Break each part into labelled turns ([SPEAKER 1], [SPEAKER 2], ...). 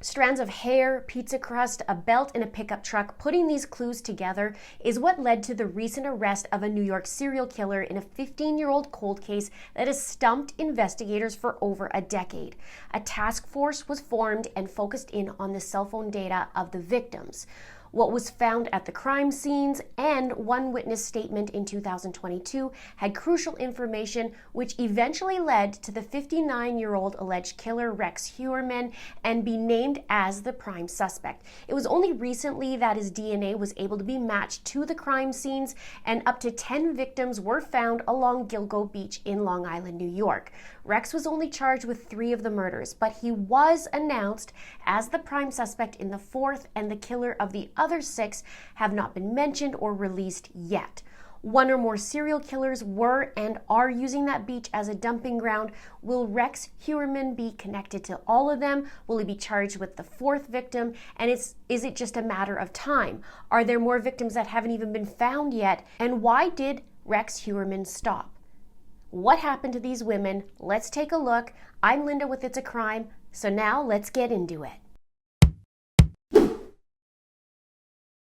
[SPEAKER 1] Strands of hair, pizza crust, a belt, and a pickup truck. Putting these clues together is what led to the recent arrest of a New York serial killer in a 15-year-old cold case that has stumped investigators for over a decade. A task force was formed and focused in on the cell phone data of the victims, what was found at the crime scenes, and one witness statement in 2022 had crucial information which eventually led to the 59-year-old alleged killer Rex Heuermann and be named as the prime suspect. It was only recently that his DNA was able to be matched to the crime scenes, and up to 10 victims were found along Gilgo Beach in Long Island, New York. Rex was only charged with 3 of the murders, but he was announced as the prime suspect in the 4th, and the killer of the other 6 have not been mentioned or released yet. One or more serial killers were and are using that beach as a dumping ground. Will Rex Heuermann be connected to all of them? Will he be charged with the 4th victim? And is it just a matter of time? Are there more victims that haven't even been found yet? And why did Rex Heuermann stop? What happened to these women? Let's take a look. I'm Linda with It's a Crime, so now let's get into it.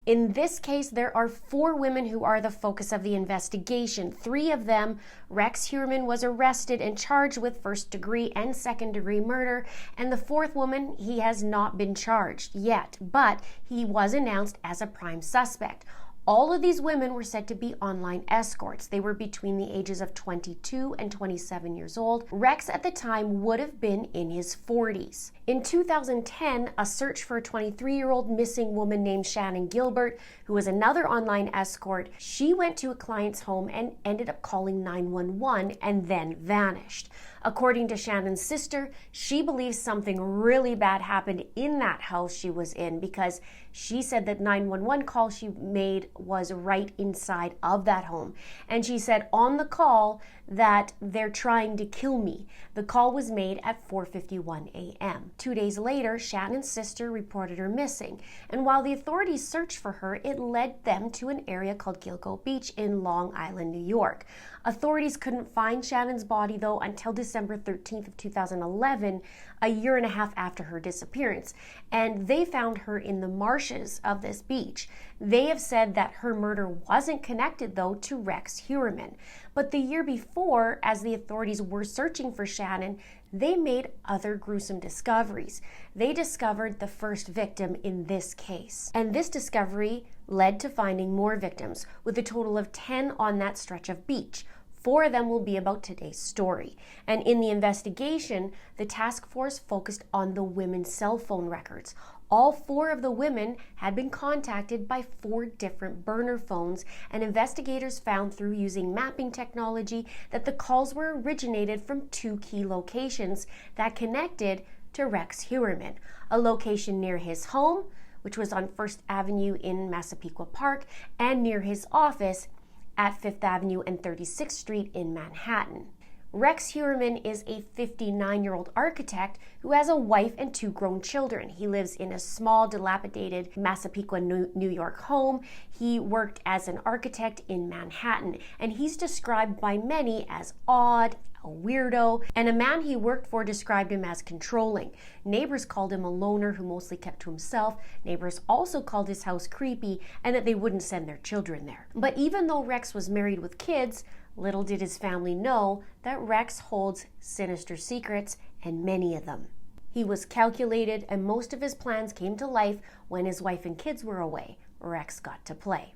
[SPEAKER 1] In this case, there are 4 women who are the focus of the investigation. 3 of them, Rex Heuermann was arrested and charged with first-degree and second-degree murder, and the 4th woman, he has not been charged yet, but he was announced as a prime suspect. All of these women were said to be online escorts. They were between the ages of 22 and 27 years old. Rex at the time would have been in his 40s. In 2010, a search for a 23-year-old missing woman named Shannon Gilbert, who was another online escort, she went to a client's home and ended up calling 911 and then vanished. According to Shannon's sister, she believes something really bad happened in that house she was in, because she said that 911 call she made was right inside of that home. And she said on the call that they're trying to kill me. The call was made at 4:51 a.m. 2 days later, Shannon's sister reported her missing. And while the authorities searched for her, it led them to an area called Gilgo Beach in Long Island, New York. Authorities couldn't find Shannon's body, though, until December 13th of 2011, a year and a half after her disappearance. And they found her in the marshes of this beach. They have said that her murder wasn't connected, though, to Rex Heuermann. But the year before, as the authorities were searching for Shannon, they made other gruesome discoveries. They discovered the first victim in this case. And this discovery led to finding more victims, with a total of 10 on that stretch of beach. 4 of them will be about today's story. And in the investigation, the task force focused on the women's cell phone records. All 4 of the women had been contacted by 4 different burner phones, and investigators found through using mapping technology that the calls were originated from 2 key locations that connected to Rex Heuermann. A location near his home, which was on 1st Avenue in Massapequa Park, and near his office at 5th Avenue and 36th Street in Manhattan. Rex Heuermann is a 59-year-old architect who has a wife and 2 grown children. He lives in a small, dilapidated Massapequa, New York home. He worked as an architect in Manhattan, and he's described by many as odd, a weirdo, and a man he worked for described him as controlling. Neighbors called him a loner who mostly kept to himself. Neighbors also called his house creepy and that they wouldn't send their children there. But even though Rex was married with kids, little did his family know that Rex holds sinister secrets, and many of them. He was calculated, and most of his plans came to life when his wife and kids were away. Rex got to play.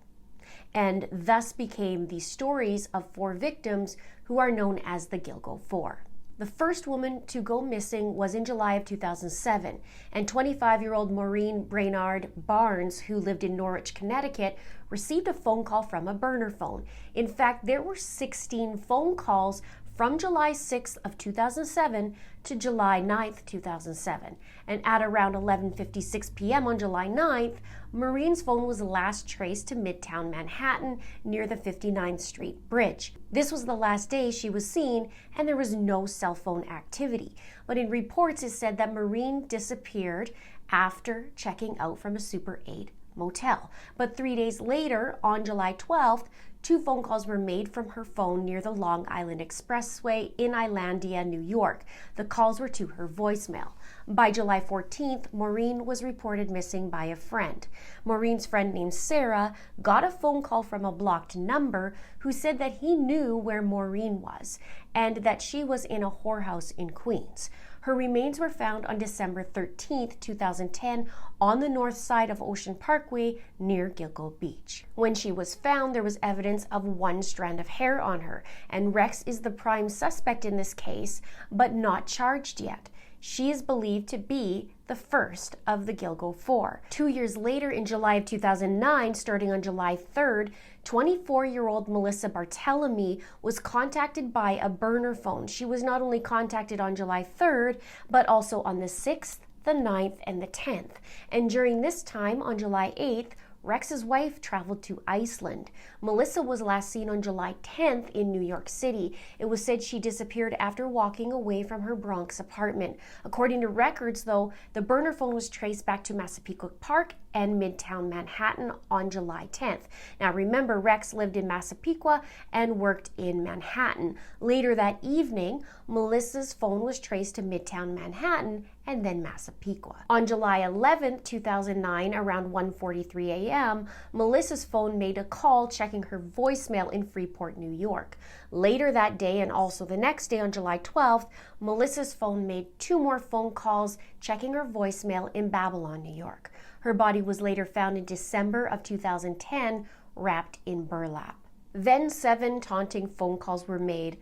[SPEAKER 1] And thus became the stories of 4 victims who are known as the Gilgo 4. The first woman to go missing was in July of 2007, and 25-year-old Maureen Brainard-Barnes, who lived in Norwich, Connecticut, received a phone call from a burner phone. In fact, there were 16 phone calls from July 6th of 2007 to July 9th, 2007. And at around 11:56 p.m. on July 9th, Maureen's phone was last traced to Midtown Manhattan near the 59th Street Bridge. This was the last day she was seen, and there was no cell phone activity. But in reports, it said that Maureen disappeared after checking out from a Super 8 motel. But 3 days later, on July 12th, 2 phone calls were made from her phone near the Long Island Expressway in Islandia, New York. The calls were to her voicemail. By July 14th, Maureen was reported missing by a friend. Maureen's friend named Sarah got a phone call from a blocked number who said that he knew where Maureen was and that she was in a whorehouse in Queens. Her remains were found on December 13th, 2010, on the north side of Ocean Parkway near Gilgo Beach. When she was found, there was evidence of one strand of hair on her, and Rex is the prime suspect in this case, but not charged yet. She is believed to be the first of the Gilgo Four. 2 years later, in July of 2009, starting on July 3rd, 24-year-old Melissa Barthelemy was contacted by a burner phone. She was not only contacted on July 3rd, but also on the 6th, the 9th, and the 10th. And during this time, on July 8th, Rex's wife traveled to Iceland. Melissa was last seen on July 10th in New York City. It was said she disappeared after walking away from her Bronx apartment. According to records, though, the burner phone was traced back to Massapequa Park and Midtown Manhattan on July 10th. Now remember, Rex lived in Massapequa and worked in Manhattan. Later that evening, Melissa's phone was traced to Midtown Manhattan and then Massapequa. On July 11th, 2009, around 1:43 a.m., Melissa's phone made a call checking her voicemail in Freeport, New York. Later that day, and also the next day on July 12th, Melissa's phone made 2 more phone calls checking her voicemail in Babylon, New York. Her body was later found in December of 2010, wrapped in burlap. Then 7 taunting phone calls were made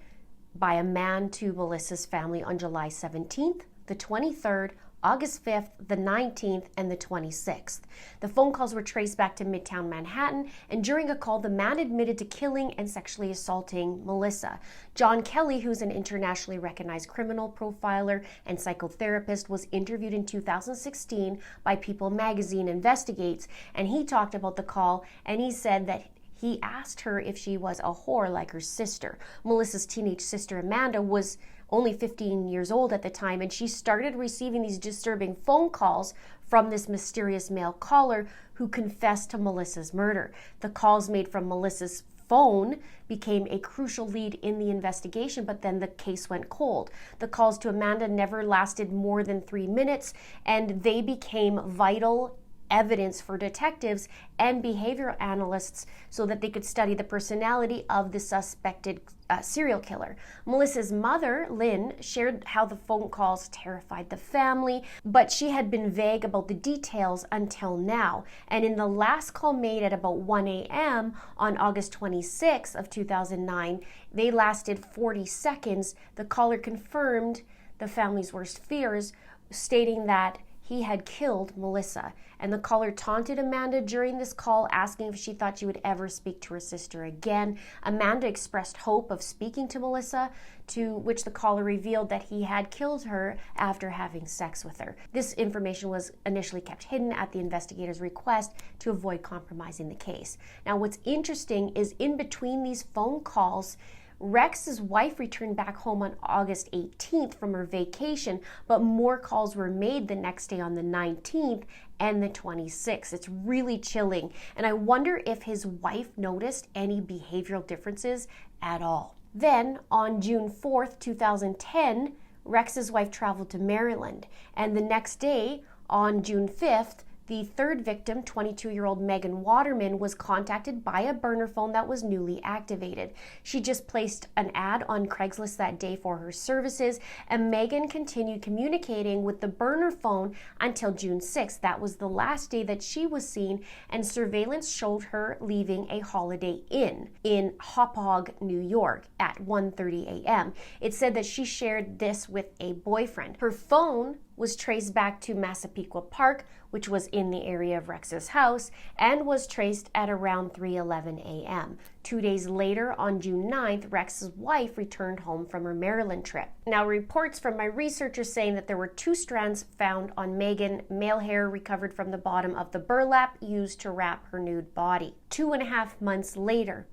[SPEAKER 1] by a man to Melissa's family on July 17th, the 23rd, August 5th, the 19th, and the 26th. The phone calls were traced back to Midtown Manhattan, and during a call, the man admitted to killing and sexually assaulting Melissa. John Kelly, who's an internationally recognized criminal profiler and psychotherapist, was interviewed in 2016 by People Magazine Investigates, and he talked about the call, and he said that he asked her if she was a whore like her sister. Melissa's teenage sister Amanda was only 15 years old at the time, and she started receiving these disturbing phone calls from this mysterious male caller who confessed to Melissa's murder. The calls made from Melissa's phone became a crucial lead in the investigation, but then the case went cold. The calls to Amanda never lasted more than 3 minutes, and they became vital evidence for detectives and behavioral analysts so that they could study the personality of the suspected serial killer. Melissa's mother, Lynn, shared how the phone calls terrified the family, but she had been vague about the details until now. And in the last call made at about 1 a.m. on August 26th of 2009, they lasted 40 seconds. The caller confirmed the family's worst fears, stating that he had killed Melissa. And the caller taunted Amanda during this call, asking if she thought she would ever speak to her sister again. Amanda expressed hope of speaking to Melissa, to which the caller revealed that he had killed her after having sex with her. This information was initially kept hidden at the investigators' request to avoid compromising the case. Now, what's interesting is in between these phone calls, Rex's wife returned back home on August 18th from her vacation, but more calls were made the next day on the 19th and the 26th. It's really chilling, and I wonder if his wife noticed any behavioral differences at all. Then, on June 4th, 2010, Rex's wife traveled to Maryland, and the next day, on June 5th, the third victim, 22-year-old Megan Waterman, was contacted by a burner phone that was newly activated. She just placed an ad on Craigslist that day for her services, and Megan continued communicating with the burner phone until June 6th. That was the last day that she was seen, and surveillance showed her leaving a Holiday Inn in Hauppauge, New York at 1:30 a.m. It said that she shared this with a boyfriend. Her phone was traced back to Massapequa Park, which was in the area of Rex's house, and was traced at around 3:11 a.m. 2 days later, on June 9th, Rex's wife returned home from her Maryland trip. Now, reports from my researchers saying that there were 2 strands found on Megan, male hair recovered from the bottom of the burlap used to wrap her nude body. 2.5 months later,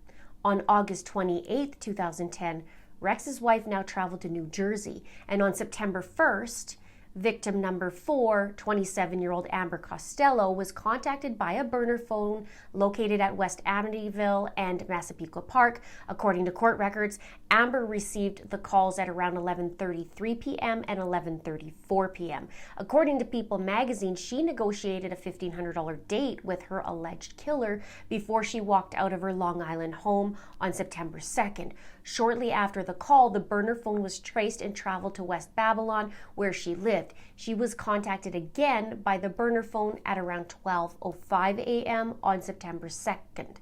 [SPEAKER 1] on August 28th, 2010, Rex's wife now traveled to New Jersey, and on September 1st, Victim number 4, 27-year-old Amber Costello, was contacted by a burner phone located at West Amityville and Massapequa Park. According to court records, Amber received the calls at around 11:33 p.m. and 11:34 p.m. According to People magazine, she negotiated a $1,500 date with her alleged killer before she walked out of her Long Island home on September 2nd. Shortly after the call, the burner phone was traced and traveled to West Babylon, where she lived. She was contacted again by the burner phone at around 12:05 a.m. on September 2nd.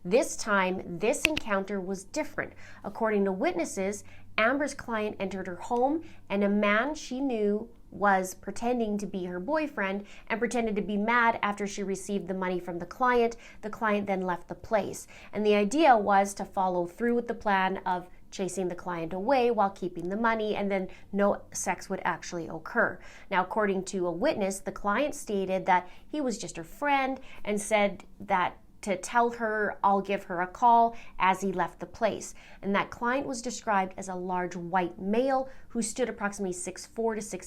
[SPEAKER 1] This time, this encounter was different. According to witnesses, Amber's client entered her home, and a man she knew was pretending to be her boyfriend and pretended to be mad after she received the money from the client. The client then left the place. And the idea was to follow through with the plan of chasing the client away while keeping the money, and then no sex would actually occur. Now, according to a witness, the client stated that he was just her friend and said that to tell her I'll give her a call as he left the place. And that client was described as a large white male who stood approximately 6'4" to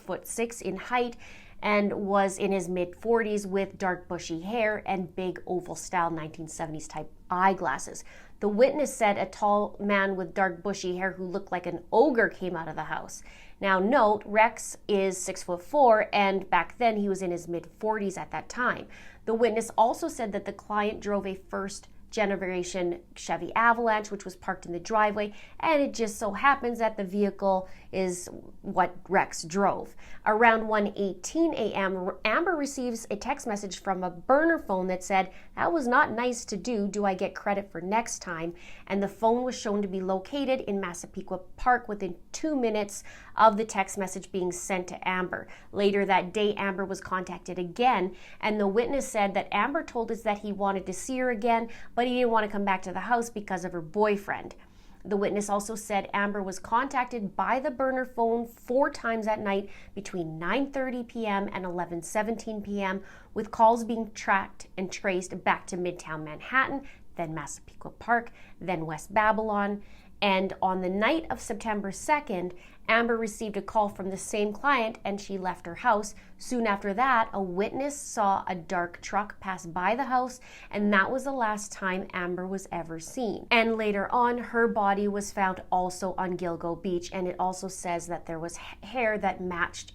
[SPEAKER 1] 6'6" in height and was in his mid-40s with dark bushy hair and big oval style 1970s type eyeglasses. The witness said a tall man with dark bushy hair who looked like an ogre came out of the house. Now note, Rex is 6'4", and back then he was in his mid-40s at that time. The witness also said that the client drove a first generation Chevy Avalanche, which was parked in the driveway, and it just so happens that the vehicle is what Rex drove. Around 1:18 a.m., Amber receives a text message from a burner phone that said, "That was not nice to do. Do I get credit for next time?" And the phone was shown to be located in Massapequa Park within 2 minutes of the text message being sent to Amber. Later that day, Amber was contacted again, and the witness said that Amber told us that he wanted to see her again, but he didn't want to come back to the house because of her boyfriend. The witness also said Amber was contacted by the burner phone 4 times at night between 9:30 p.m. and 11:17 p.m., with calls being tracked and traced back to Midtown Manhattan, then Massapequa Park, then West Babylon. And on the night of September 2nd, Amber received a call from the same client and she left her house. Soon after that, a witness saw a dark truck pass by the house, and that was the last time Amber was ever seen. And later on, her body was found also on Gilgo Beach, and it also says that there was hair that matched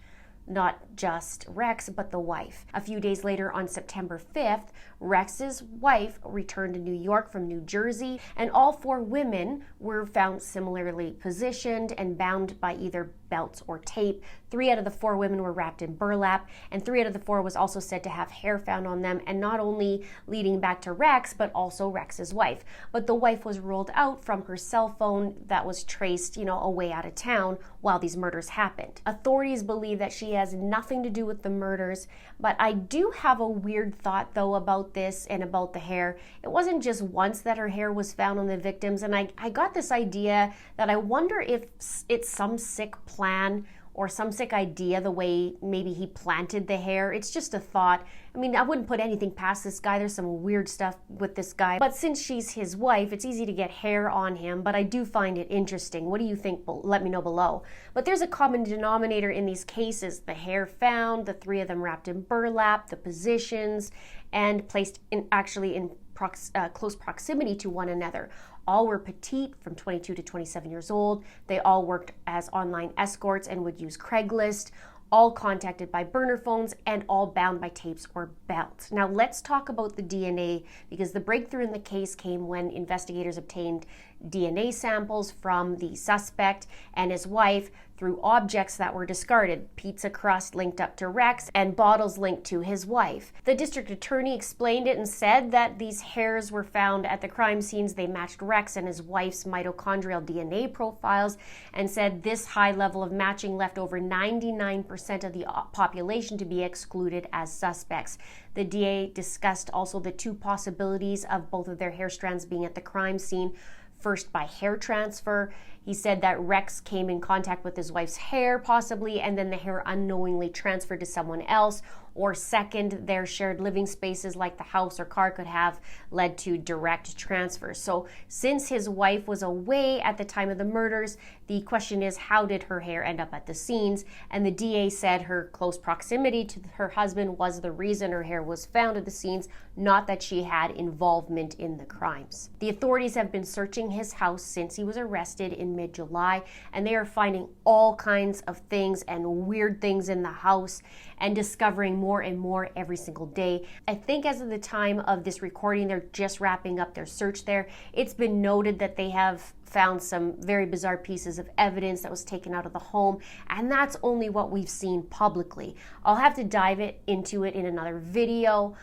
[SPEAKER 1] not just Rex, but the wife. A few days later, on September 5th, Rex's wife returned to New York from New Jersey, and all 4 women were found similarly positioned and bound by either belts or tape. 3 out of the 4 women were wrapped in burlap, and 3 out of the 4 was also said to have hair found on them, and not only leading back to Rex, but also Rex's wife. But the wife was ruled out from her cell phone that was traced, away out of town while these murders happened. Authorities believe that she has nothing to do with the murders, but I do have a weird thought, though, about this and about the hair. It wasn't just once that her hair was found on the victims, and I got this idea that I wonder if it's some sick plan or some sick idea, the way maybe he planted the hair. It's just a thought. I mean, I wouldn't put anything past this guy. There's some weird stuff with this guy. But since she's his wife, it's easy to get hair on him, but I do find it interesting. What do you think? Let me know below. But there's a common denominator in these cases. The hair found, the 3 of them wrapped in burlap, the positions, and placed in close proximity to one another. All were petite, from 22 to 27 years old. They all worked as online escorts and would use Craigslist, all contacted by burner phones, and all bound by tapes or belts. Now let's talk about the DNA, because the breakthrough in the case came when investigators obtained DNA samples from the suspect and his wife through objects that were discarded, pizza crust linked up to Rex and bottles linked to his wife. The district attorney explained it and said that these hairs were found at the crime scenes. They matched Rex and his wife's mitochondrial DNA profiles, and said this high level of matching left over 99% of the population to be excluded as suspects. The DA discussed also the 2 possibilities of both of their hair strands being at the crime scene. First, by hair transfer. He said that Rex came in contact with his wife's hair, possibly, and then the hair unknowingly transferred to someone else. Or second, their shared living spaces like the house or car could have led to direct transfer. So since his wife was away at the time of the murders, the question is, how did her hair end up at the scenes? And the DA said her close proximity to her husband was the reason her hair was found at the scenes, not that she had involvement in the crimes. The authorities have been searching his house since he was arrested in mid-July, and they are finding all kinds of things and weird things in the house and discovering more and more every single day. I think as of the time of this recording, they're just wrapping up their search there. It's been noted that they have found some very bizarre pieces of evidence that was taken out of the home, and that's only what we've seen publicly. I'll have to dive into it in another video,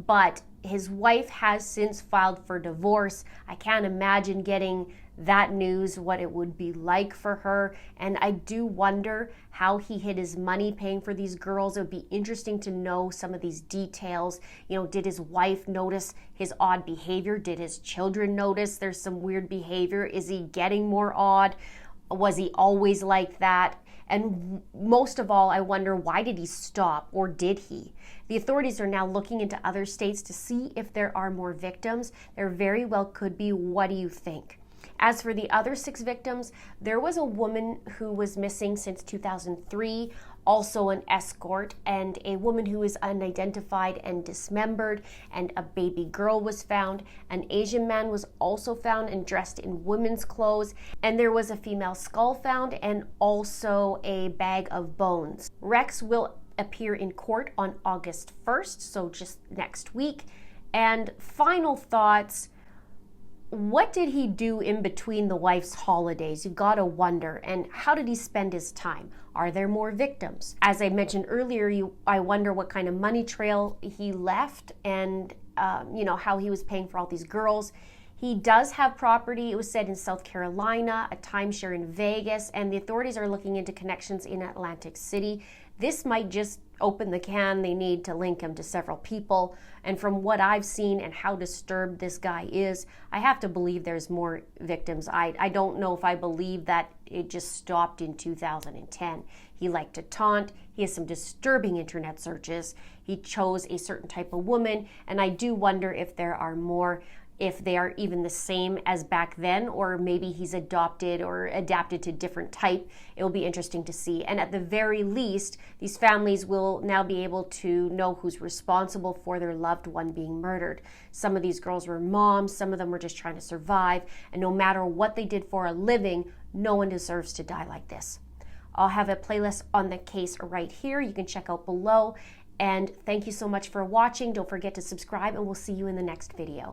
[SPEAKER 1] but his wife has since filed for divorce. I can't imagine getting that news, what it would be like for her. And I do wonder how he hid his money paying for these girls. It would be interesting to know some of these details. You know, did his wife notice his odd behavior? Did his children notice there's some weird behavior? Is he getting more odd? Was he always like that? And most of all, I wonder, why did he stop, or did he? The authorities are now looking into other states to see if there are more victims. There very well could be. What do you think? As for the other 6 victims, there was a woman who was missing since 2003, also an escort, and a woman who is unidentified and dismembered, and a baby girl was found. An Asian man was also found and dressed in women's clothes, and there was a female skull found and also a bag of bones. Rex will appear in court on August 1st, so just next week. And final thoughts, what did he do in between the wife's holidays? You've got to wonder. And how did he spend his time? Are there more victims? As I mentioned earlier, I wonder what kind of money trail he left, and how he was paying for all these girls. He does have property, it was said, in South Carolina, a timeshare in Vegas, and the authorities are looking into connections in Atlantic City. This might just open the can they need to link him to several people. And from what I've seen and how disturbed this guy is, I have to believe there's more victims. I don't know if I believe that it just stopped in 2010. He liked to taunt. He has some disturbing internet searches. He chose a certain type of woman, and I do wonder if there are more, if they are even the same as back then, or maybe he's adopted or adapted to different type. It will be interesting to see. And at the very least, these families will now be able to know who's responsible for their loved one being murdered. Some of these girls were moms, some of them were just trying to survive, and no matter what they did for a living, no one deserves to die like this. I'll have a playlist on the case right here. You can check out below. And thank you so much for watching. Don't forget to subscribe, and we'll see you in the next video.